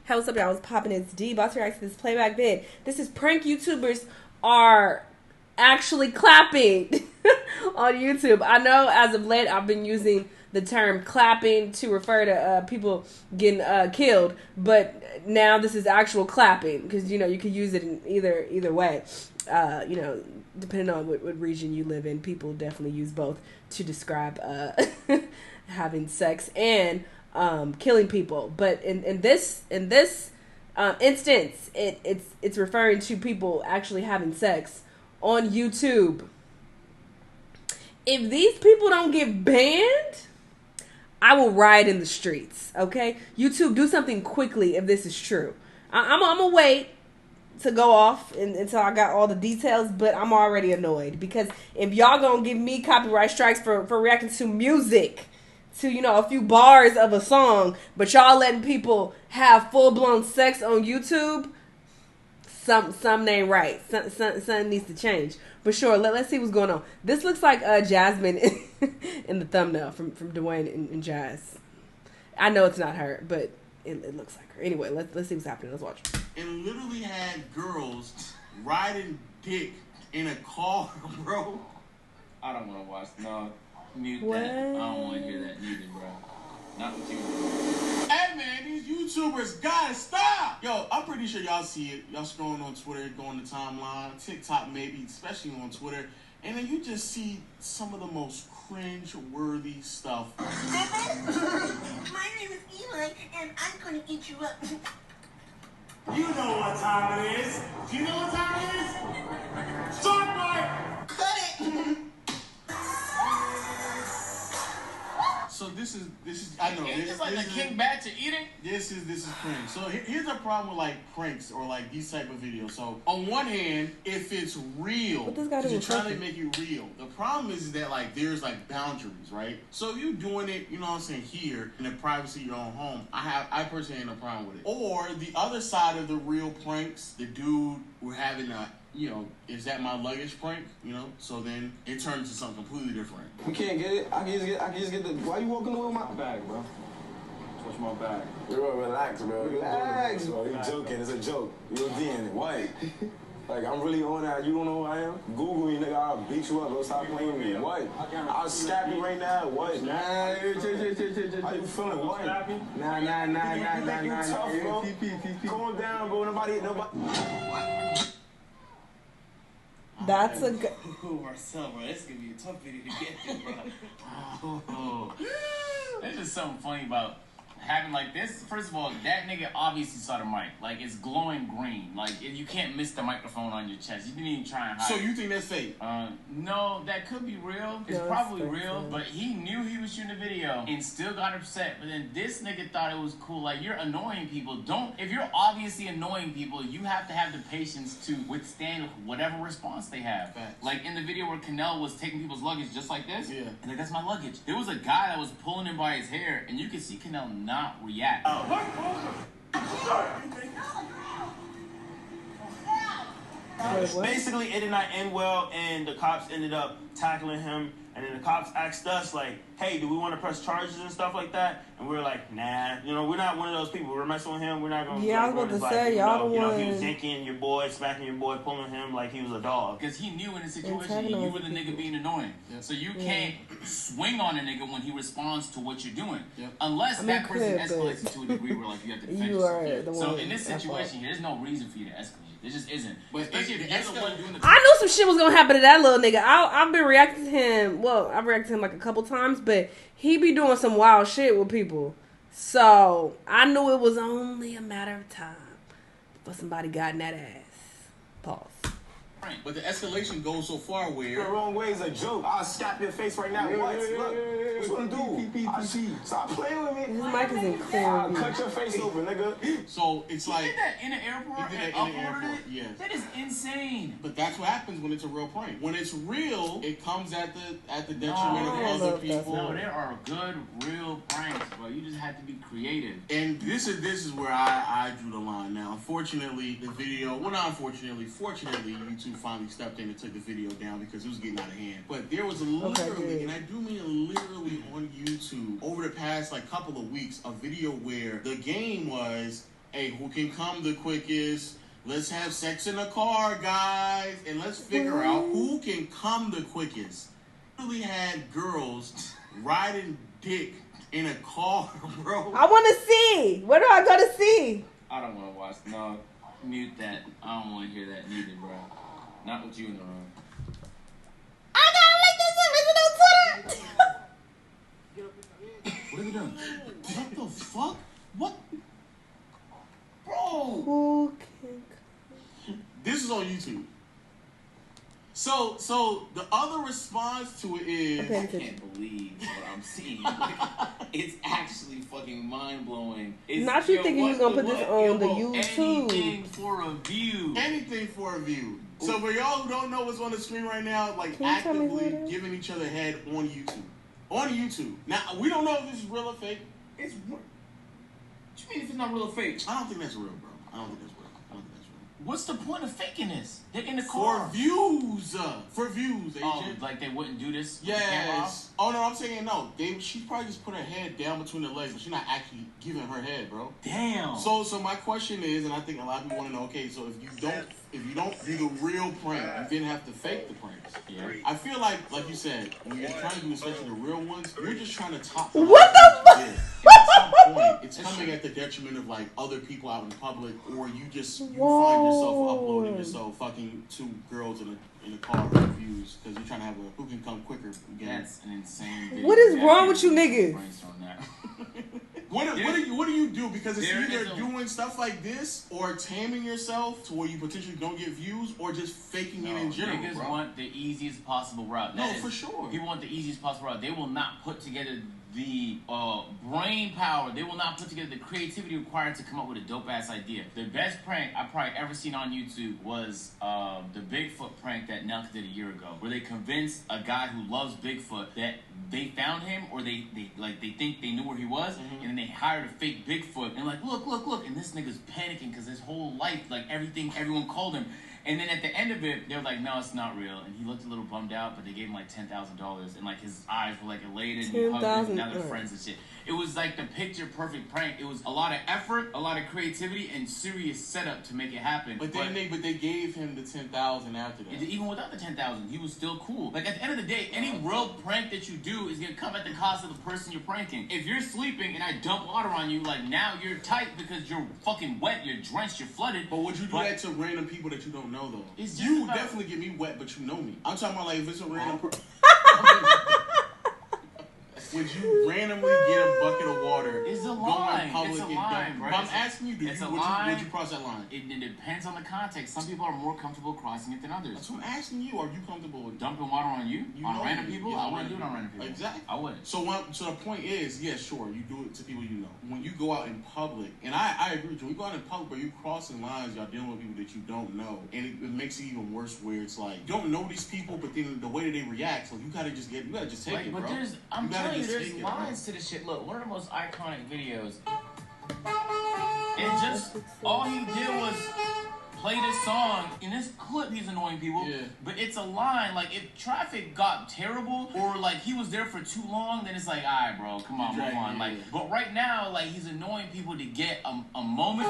Hey, what's up, y'all? I was popping. It's D. About to react to this playback vid. This is prank YouTubers are actually clapping on YouTube. I know as of late I've been using the term clapping to refer to people getting killed, but now this is actual clapping because you can use it in either way. Depending on what region you live in, people definitely use both to describe having sex and killing people. But in this instance, it's referring to people actually having sex on YouTube. If these people don't get banned, I will riot in the streets. Okay, YouTube, do something quickly if this is true. I'm gonna wait to go off until I got all the details, but I'm already annoyed because if y'all gonna give me copyright strikes for reacting to music, to a few bars of a song, but y'all letting people have full-blown sex on YouTube, something ain't right. Something needs to change. But sure, let's see what's going on. This looks like Jasmine in the thumbnail from Dwayne and Jazz. I know it's not her, but it looks like her. Anyway, let's see what's happening. Let's watch. And literally had girls riding dick in a car, bro. I don't want to watch. No, mute what? That. I don't want to hear that neither, bro. Not with you. Hey, man, these YouTubers gotta stop. Yo, I'm pretty sure y'all see it. Y'all scrolling on Twitter, going to timeline, TikTok maybe, especially on Twitter. And then you just see some of the most cringe-worthy stuff. My name is Eli, and I'm gonna eat you up. You know what time it is. Do you know what time it is? Start, boy! Cut it! So this is I know It's this just like this a is, kickback to eating. This is cringe. So here's a problem with like pranks or like these type of videos. So on one hand, if it's real, What this got to do you're with trying to cooking? make it real. The problem is that like there's like boundaries, right? So if you're doing it, you know what I'm saying, here in the privacy of your own home, I personally ain't no problem with it. Or the other side of the real pranks, the dude we're having a is that my luggage prank? So then it turns into something completely different. You can't get it. I can just get the. Why you walking away with my bag, bro? Touch my bag. Bro, relax, bro. Relax, bro. You joking? It's a joke. You're in it. What? Like I'm really on that. You don't know who I am? Google me, nigga. I'll beat you up. Bro. Stop playing with me. What? I'll stab you right now. What? Nah. How you feeling? What? Nah. You tough, bro. Calm down, bro. Nobody. That's a good. Marcel, bro, this is gonna be a tough video to get to, bro. There's just something funny about having like this. First of all, that nigga obviously saw the mic. Like it's glowing green. Like you can't miss the microphone on your chest. You didn't even try and hide. So you think that's fake? No, that could be real. It's probably real, but he knew he was shooting a video and still got upset. But then this nigga thought it was cool. Like you're annoying people. If you're obviously annoying people, you have to have the patience to withstand whatever response they have. Facts. Like in the video where Shanell was taking people's luggage just like this. Yeah. And like that's my luggage. There was a guy that was pulling him by his hair, and you could see Shanell not react. Basically, it did not end well, and the cops ended up tackling him. And then the cops asked us, like, hey, do we want to press charges and stuff like that? And we were like, nah. We're not one of those people. We're messing with him. We're not going to... Yeah, I was about to say, y'all the one... he was yanking your boy, smacking your boy, pulling him like he was a dog. Because he knew in the situation you were the nigga being annoying. Yep. So you can't swing on a nigga when he responds to what you're doing. Yep. Unless that person escalates to a degree where like you have to defend yourself. So in this situation, there's no reason for you to escalate. There just isn't. But especially if you're the one doing the... I knew some shit was gonna happen to that little nigga. I've been reacting to him. Well, I've reacted to him like a couple times, but he be doing some wild shit with people. So I knew it was only a matter of time before somebody got in that ass. Pause. But the escalation goes so far where... The wrong way is a joke. I'll slap your face right now. What? Look. What you gonna do? Stop playing with me. His mic is in clear. I'll cut your face open, nigga. So it's like... He did that in the airport and uploaded it? Yes. That is insane. But that's what happens when it's a real prank. When it's real, it comes at the detriment of other people. No, there are good, real pranks, bro. You just have to be creative. And this is where I drew the line. Now, unfortunately, the video... Well, not unfortunately. Fortunately, YouTube finally stepped in and took the video down because it was getting out of hand. But there was literally, and I do mean literally on YouTube, over the past like couple of weeks, a video where the game was hey, who can come the quickest? Let's have sex in a car, guys, and let's figure out who can come the quickest. We had girls riding dick in a car, bro. I want to see. Where do I go to see? I don't want to watch. No, mute that. I don't want to hear that neither, bro. Not with you in the room. I gotta make this image on Twitter. What are we doing? What the fuck? What? Bro. Who can... This is on YouTube. So the other response to it is, I can't believe what I'm seeing. Like, it's actually fucking mind blowing. Not you thinking you gonna put this on the YouTube? Anything for a view. Anything for a view. So for y'all who don't know what's on the screen right now, like actively giving each other head on YouTube. On YouTube. Now we don't know if this is real or fake. It's what you mean if it's not real or fake? I don't think that's real, bro. I don't think that's real. What's the point of faking this? They're in the car. For views. For views, agent. Oh, like they wouldn't do this? Yes. Oh, no, I'm saying no. She probably just put her head down between her legs, but she's not actually giving her head, bro. Damn. So my question is, and I think a lot of people want to know, okay, so if you don't do the real prank, you didn't have to fake the pranks. Yeah. I feel like you said, when you're trying to do especially the real ones, you're just trying to top what the fuck? At some point, it's coming at the detriment of like other people out in public, or you find yourself uploading yourself fucking two girls in a car reviews because you're trying to have a who can come quicker game. That's an insane video. What is wrong with you niggas? What do you do? Because it's either doing stuff like this or taming yourself to where you potentially don't get views, or just faking it in general. Niggas bro. want the easiest possible route. For sure. People want the easiest possible route. They will not put together the brain power. They will not put together the creativity required to come up with a dope ass idea. The best prank I've probably ever seen on YouTube was the Bigfoot prank that Nelk did a year ago, where they convinced a guy who loves Bigfoot that they found him, or they think they knew where he was, and then they hired a fake Bigfoot and like look, and this nigga's panicking because his whole life, like everyone called him. And then at the end of it, they were like, no, it's not real. And he looked a little bummed out, but they gave him like $10,000. And like his eyes were like elated. And he hugged him, now they're friends and shit. It was like the picture perfect prank. It was a lot of effort, a lot of creativity, and serious setup to make it happen. But they gave him the $10,000 after that. Even without the $10,000, he was still cool. Like at the end of the day, any real prank that you do is gonna come at the cost of the person you're pranking. If you're sleeping and I dump water on you, like now you're tight because you're fucking wet, you're drenched, you're flooded. But would you do that to random people that you don't know though? You definitely get me wet, but you know me. I'm talking about like if it's a random person. Would you randomly get a bucket of water? It's a Go line. in public It's a line, right? I'm asking you, would you cross that line? It depends on the context. Some people are more comfortable crossing it than others. That's what I'm asking you. Are you comfortable with dumping water on you? On random people? I wouldn't do it on random people. Exactly. I wouldn't. So the point is, yeah, sure, you do it to people you know. When you go out in public, and I agree with you, when you go out in public, but you crossing lines, y'all dealing with people that you don't know, and it makes it even worse where it's like you don't know these people, but then the way that they react, so you gotta just take it, bro. But I'm telling you, there's lines to this shit. Look, one of the most iconic videos. And just all he did was play this song. In this clip, he's annoying people. Yeah. But it's a line. Like if traffic got terrible, or like he was there for too long, then it's like, all right, bro, come on, move on. Like, but right now, like he's annoying people to get a moment.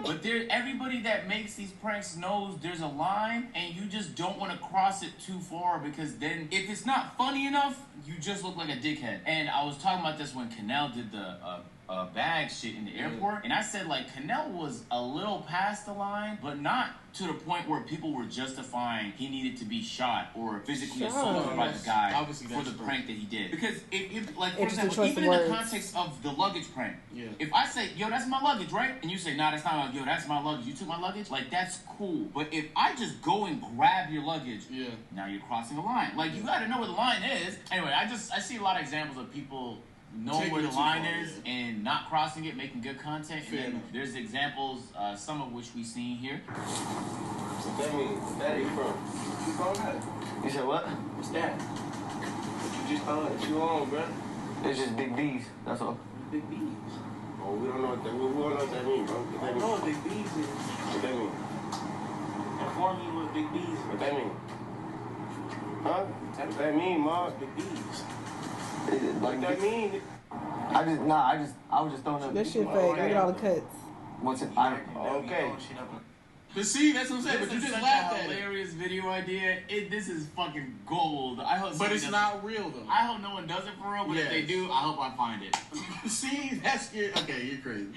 But everybody that makes these pranks knows there's a line, and you just don't want to cross it too far, because then if it's not funny enough, you just look like a dickhead. And I was talking about this when Shanell did the bag shit in the airport, and I said like Shanell was a little past the line, but not to the point where people were justifying he needed to be shot or physically assaulted by the guy for the prank that he did. Because if like for example, even in the context of the luggage prank, if I say, yo, that's my luggage, right? And you say, nah, that's not yo, that's my luggage. You took my luggage? Like that's cool. But if I just go and grab your luggage, now you're crossing a line. Like you gotta know where the line is. Anyway, I see a lot of examples of people knowing where the line is and not crossing it, making good content. And then there's examples, some of which we've seen here. What that mean? Where you from? You from that? You said what? What's that? What you just found? What you on, bro? It's just big B's. That's all. Big B's. Oh, we don't know what that means. We don't know what that means, bro. I don't know what big B's is. What that mean? Inform me what big B's is. What that mean? Huh? What that mean, Ma? Big B's. Like that mean? I was just throwing up. This shit fake. Look at all the cuts. What's it? Okay. But see, that's what I'm saying. But you just laughed at it. Hilarious video idea. This is fucking gold. I hope. But it's not real though. I hope no one does it for real. But if they do, I hope I find it. See, that's good. Okay, you're crazy.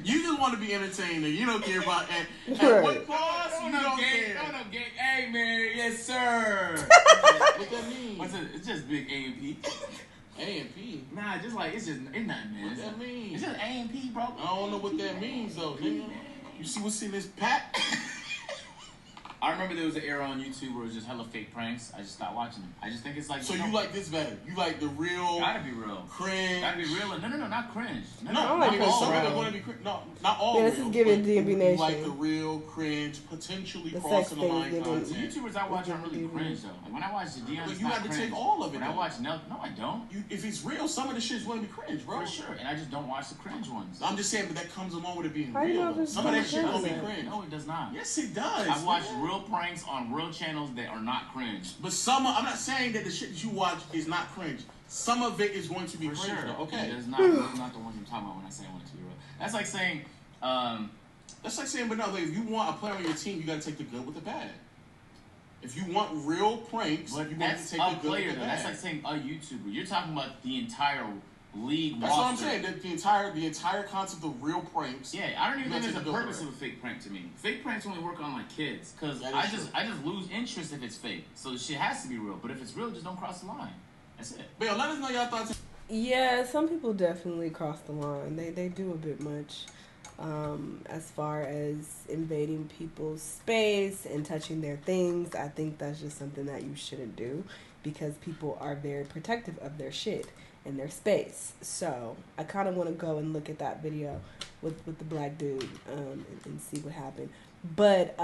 You just want to be entertained. You don't care about at what cost. You don't care. No, gang. Hey man, yes sir. What that mean? What's it? It's just big A&P. A&P? Nah, just like it's nothing, man. What that mean? It's just A&P, bro. I don't know what that means though, nigga. You see what's in this pack? I remember there was an era on YouTube where it was just hella fake pranks. I just stopped watching them. I just think it's like... So you like this better? You like the real... Gotta be real. Cringe. Gotta be real. No, not cringe. No, not some of them want to be cringe. No, not all real. This is giving DB Nation. You like the real cringe, potentially crossing the line content. The YouTubers I watch aren't really cringe though. Like when I watch the Dion, but you have to take all of it. When I watch no, I don't. If it's real, some of the shit's going to be cringe, bro. For sure. And I just don't watch the cringe ones. I'm just saying, but that comes along with it being real. Some of that shit going to be cringe. No, it does not. Yes, it does. I've watched real pranks on real channels that are not cringe. But I'm not saying that the shit that you watch is not cringe. Some of it is going to be cringe. Sure. Though. Okay. It's not the ones I'm talking about when I say I want it to be real. That's like saying, but no, like, if you want a player on your team, you got to take the good with the bad. If you want real pranks, but you want to take the good with the bad. That's like saying a YouTuber. You're talking about the entire league. That's what I'm saying. The entire concept of real pranks. Yeah, I don't even think there's a purpose of a fake prank to me. Fake pranks only work on like kids because I just lose interest if it's fake. So shit has to be real. But if it's real, just don't cross the line. That's it. But yo, let us know y'all thoughts. Yeah, some people definitely cross the line. They do a bit much. As far as invading people's space and touching their things, I think that's just something that you shouldn't do because people are very protective of their shit and their space. So I kind of want to go and look at that video with the black dude and see what happened. But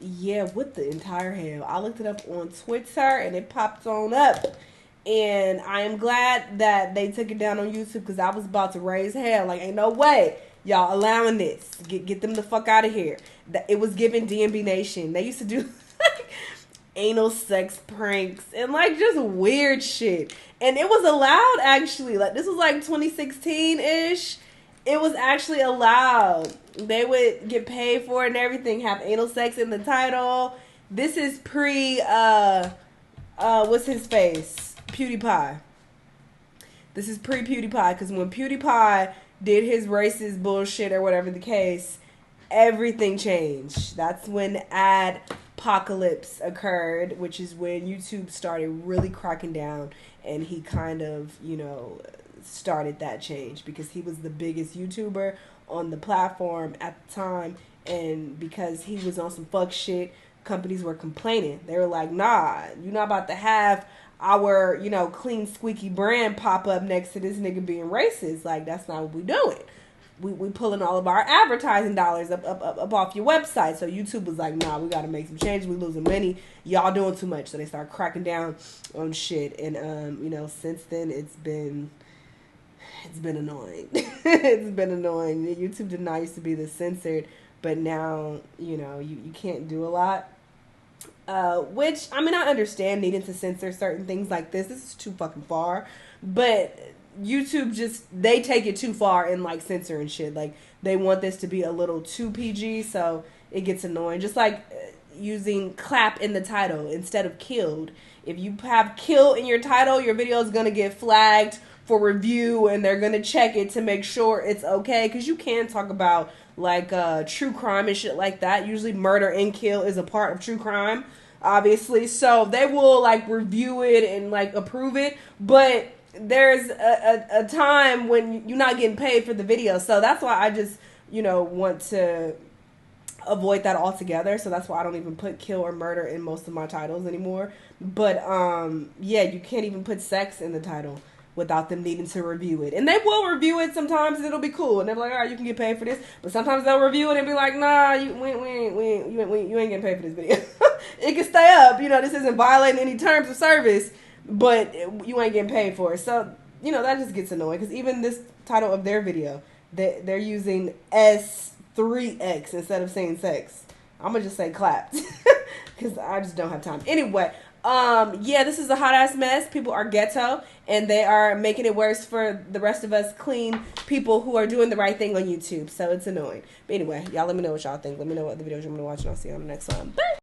yeah, with the entire hell, I looked it up on Twitter and it popped on up. And I am glad that they took it down on YouTube because I was about to raise hell. Like, ain't no way y'all allowing this. Get them the fuck out of here. It was given DMB Nation. They used to do like anal sex pranks and like just weird shit. And it was allowed actually. Like this was like 2016-ish. It was actually allowed. They would get paid for it and everything. Have anal sex in the title. This is pre what's his face? PewDiePie. This is pre-PewDiePie because when PewDiePie did his racist bullshit or whatever the case, everything changed. That's when adpocalypse occurred, which is when YouTube started really cracking down and he kind of, started that change because he was the biggest YouTuber on the platform at the time, and because he was on some fuck shit, companies were complaining. They were like, nah, you're not about to have our, clean, squeaky brand pop up next to this nigga being racist. Like, that's not what we doing. We pulling all of our advertising dollars up off your website. So YouTube was like, nah, we got to make some changes. We losing money. Y'all doing too much. So they start cracking down on shit. And, since then it's been annoying. It's been annoying. YouTube did not used to be this censored, but now, you can't do a lot. Which, I understand needing to censor certain things like this. This is too fucking far. But YouTube they take it too far in, like, censoring shit. Like, they want this to be a little too PG, so it gets annoying. Just like using clap in the title instead of killed. If you have kill in your title, your video is going to get flagged for review, and they're going to check it to make sure it's okay. Because you can talk about like true crime and shit like that. Usually murder and kill is a part of true crime, obviously. So they will like review it and like approve it. But there's a time when you're not getting paid for the video. So that's why I just, want to avoid that altogether. So that's why I don't even put kill or murder in most of my titles anymore. But yeah, you can't even put sex in the title without them needing to review it. And they will review it sometimes, and it'll be cool. And they're like, all right, you can get paid for this. But sometimes they'll review it and be like, nah, you ain't getting paid for this video. It can stay up. This isn't violating any terms of service, but you ain't getting paid for it. So, that just gets annoying. Because even this title of their video, they're using S3X instead of saying sex. I'm going to just say clapped. Because I just don't have time. Anyway, Yeah, this is a hot ass mess. People are ghetto, and they are making it worse for the rest of us clean people who are doing the right thing on YouTube. So it's annoying. But anyway, y'all let me know what y'all think. Let me know what other videos you want to watch, and I'll see you on the next one. Bye.